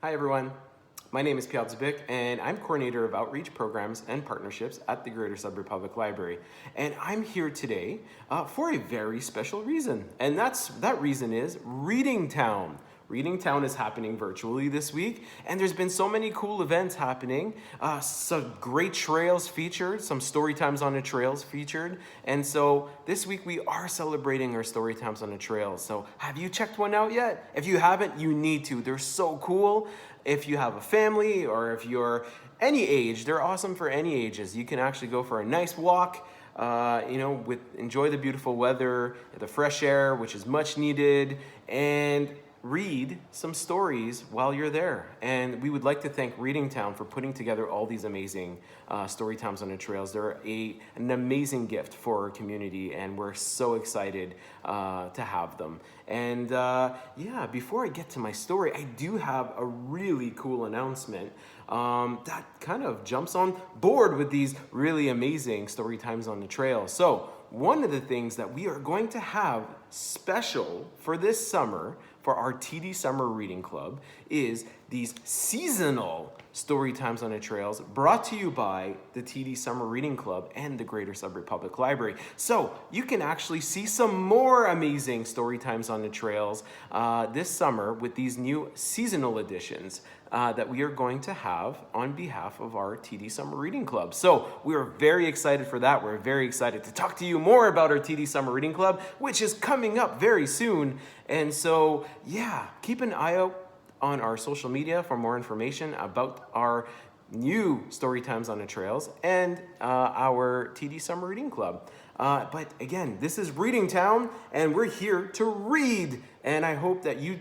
Hi everyone, my name is Pierre and I'm coordinator of outreach programs and partnerships at the Greater Sudbury Public Library. And I'm here today for a very special reason. And that reason is Reading Town. Reading Town is happening virtually this week, and there's been so many cool events happening. Some great trails featured, some story times on the trails featured. And so this week we are celebrating our story times on the trails. So have you checked one out yet? If you haven't, you need to. They're so cool. If you have a family or if you're any age, they're awesome for any ages. You can actually go for a nice walk. Enjoy the beautiful weather, the fresh air, which is much needed, and read some stories while you're there. And we would like to thank Reading Town for putting together all these amazing story times on the trails. They're an amazing gift for our community, and we're so excited to have them. And before I get to my story, I do have a really cool announcement that kind of jumps on board with these really amazing story times on the trail. So one of the things that we are going to have special for this summer for our TD Summer Reading Club is these seasonal story times on the trails brought to you by the TD Summer Reading Club and the Greater Sudbury Public Library. So you can actually see some more amazing story times on the trails this summer with these new seasonal editions that we are going to have on behalf of our TD Summer Reading Club. So we are very excited for that. We're very excited to talk to you more about our TD Summer Reading Club, which is coming up very soon. And so, keep an eye out on our social media for more information about our new story times on the trails and our TD Summer Reading Club. But again, this is Reading Town, and we're here to read. And I hope that you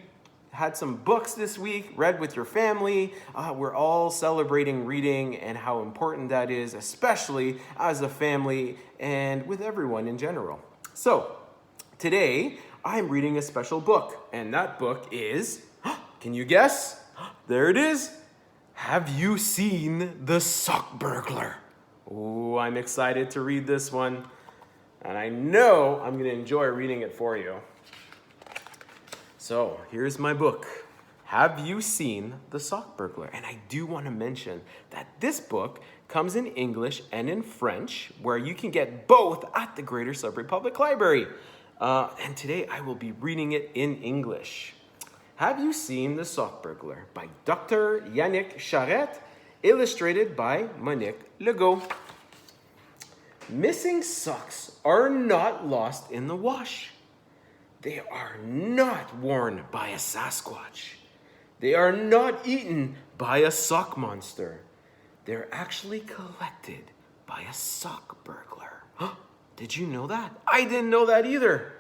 had some books this week, read with your family. We're all celebrating reading and how important that is, especially as a family and with everyone in general. So today, I'm reading a special book, and that book is, can you guess? There it is. Have you seen The Sock Burglar? Oh, I'm excited to read this one, and I know I'm going to enjoy reading it for you. So here's my book. Have you seen The Sock Burglar? And I do want to mention that this book comes in English and in French, where you can get both at the Greater Sudbury Public Library. And today I will be reading it in English. Have you seen The Sock Burglar by Dr. Yannick Charette, illustrated by Monique Legault. Missing socks are not lost in the wash. They are not worn by a Sasquatch. They are not eaten by a sock monster. They're actually collected by a sock burglar. Did you know that? I didn't know that either.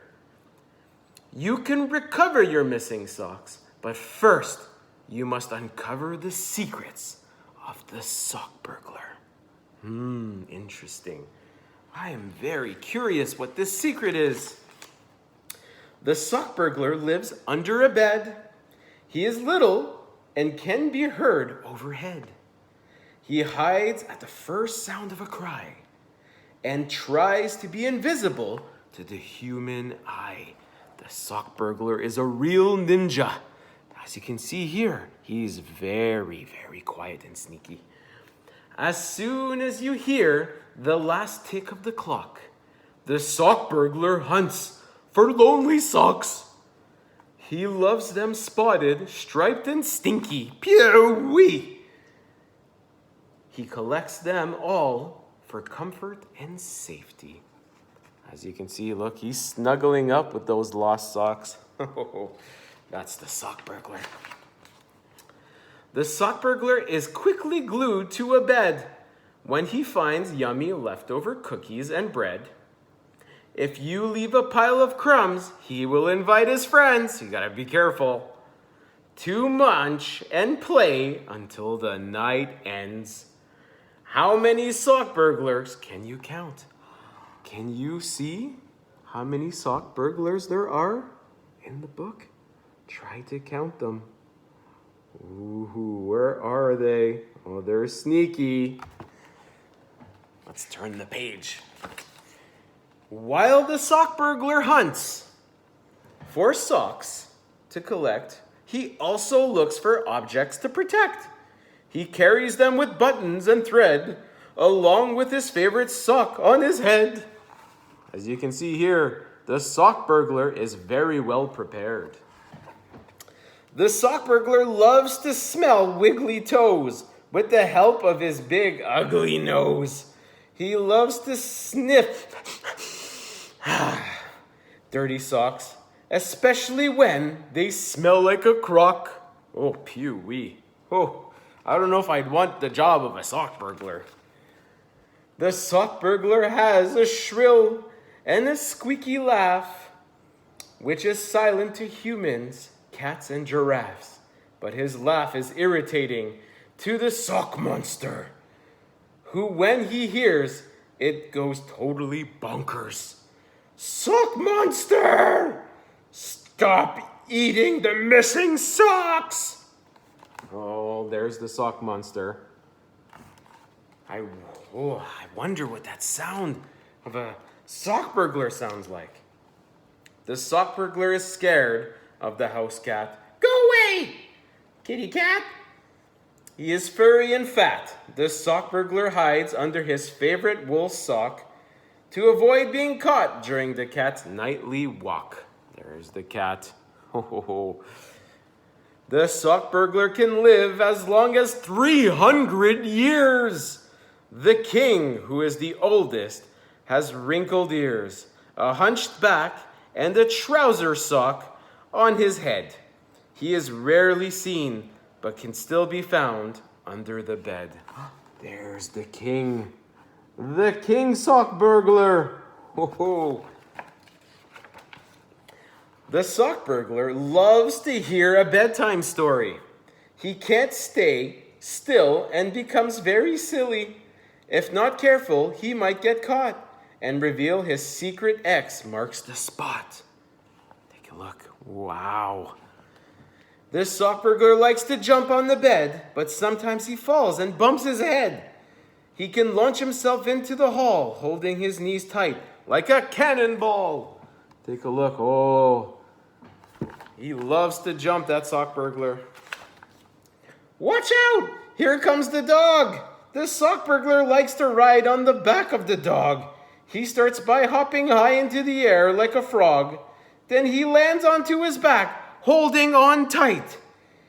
You can recover your missing socks, but first you must uncover the secrets of the sock burglar. Interesting. I am very curious what this secret is. The sock burglar lives under a bed. He is little and can be heard overhead. He hides at the first sound of a cry and tries to be invisible to the human eye. The sock burglar is a real ninja. As you can see here, he's very, very quiet and sneaky. As soon as you hear the last tick of the clock, the sock burglar hunts for lonely socks. He loves them spotted, striped, and stinky. Pierre-oui! He collects them all for comfort and safety. As you can see, look, he's snuggling up with those lost socks. That's the sock burglar. The sock burglar is quickly glued to a bed when he finds yummy leftover cookies and bread. If you leave a pile of crumbs, he will invite his friends, you gotta be careful, to munch and play until the night ends. How many sock burglars can you count? Can you see how many sock burglars there are in the book? Try to count them. Ooh, where are they? Oh, they're sneaky. Let's turn the page. While the sock burglar hunts for socks to collect, He also looks for objects to protect. He carries them with buttons and thread, along with his favorite sock on his head. As you can see here, the sock burglar is very well prepared. The sock burglar loves to smell wiggly toes with the help of his big, ugly nose. He loves to sniff dirty socks, especially when they smell like a crock. Oh, pew-wee. Oh, I don't know if I'd want the job of a sock burglar. The sock burglar has a shrill and a squeaky laugh, which is silent to humans, cats, and giraffes. But his laugh is irritating to the sock monster, who, when he hears, it goes totally bonkers. Sock monster! Stop eating the missing socks! Oh, there's the sock monster. I wonder what that sound of a sock burglar sounds like. The sock burglar is scared of the house cat. Go away, kitty cat! He is furry and fat. The sock burglar hides under his favorite wool sock to avoid being caught during the cat's nightly walk. There's the cat. Ho, ho, ho. The sock burglar can live as long as 300 years. The king, who is the oldest, has wrinkled ears, a hunched back, and a trouser sock on his head. He is rarely seen, but can still be found under the bed. There's the king. The king sock burglar. Ho, ho. The sock burglar loves to hear a bedtime story. He can't stay still and becomes very silly. If not careful, he might get caught and reveal his secret X marks the spot. Take a look. Wow. This sock burglar likes to jump on the bed, but sometimes he falls and bumps his head. He can launch himself into the hall, holding his knees tight like a cannonball. Take a look. Oh, he loves to jump, that sock burglar. Watch out! Here comes the dog. The sock burglar likes to ride on the back of the dog. He starts by hopping high into the air like a frog. Then he lands onto his back, holding on tight.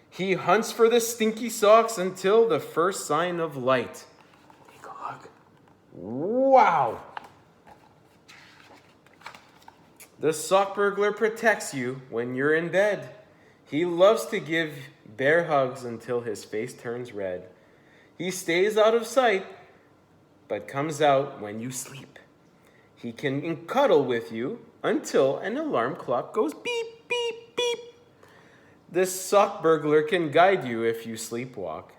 He hunts for the stinky socks until the first sign of light. Take a look. Wow! The sock burglar protects you when you're in bed. He loves to give bear hugs until his face turns red. He stays out of sight, but comes out when you sleep. He can cuddle with you until an alarm clock goes beep, beep, beep. This sock burglar can guide you if you sleepwalk,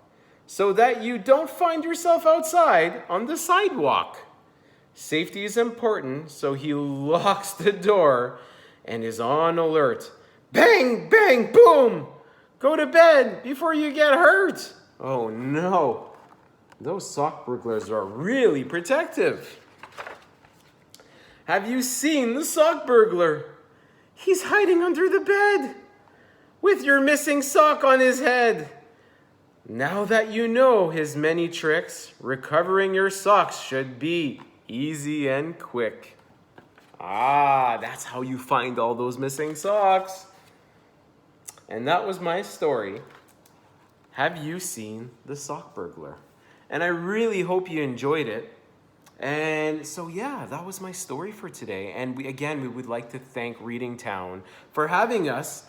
so that you don't find yourself outside on the sidewalk. Safety is important, so he locks the door and is on alert. Bang, bang, boom! Go to bed before you get hurt. Oh no, those sock burglars are really protective. Have you seen the sock burglar? He's hiding under the bed with your missing sock on his head. Now that you know his many tricks, recovering your socks should be easy and quick. Ah, that's how you find all those missing socks. And that was my story. Have you seen the sock burglar? And I really hope you enjoyed it. And so, yeah, that was my story for today. And we would like to thank Reading Town for having us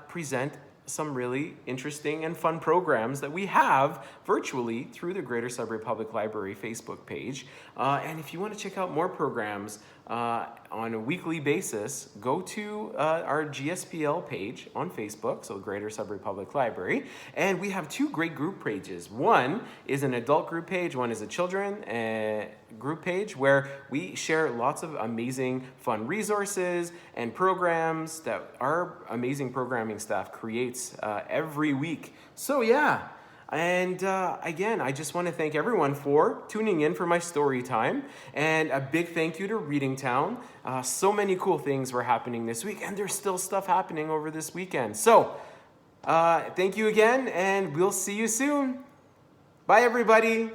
present some really interesting and fun programs that we have virtually through the Greater Sudbury Public Library Facebook page. And if you want to check out more programs on a weekly basis, go to our GSPL page on Facebook, so Greater Sudbury Public Library. And we have two great group pages. One is an adult group page, one is a children group page, where we share lots of amazing fun resources and programs that our amazing programming staff creates every week. So yeah, and again, I just want to thank everyone for tuning in for my story time, and a big thank you to Reading Town. So many cool things were happening this week, and there's still stuff happening over this weekend. So Thank you again, and we'll see you soon. Bye, everybody.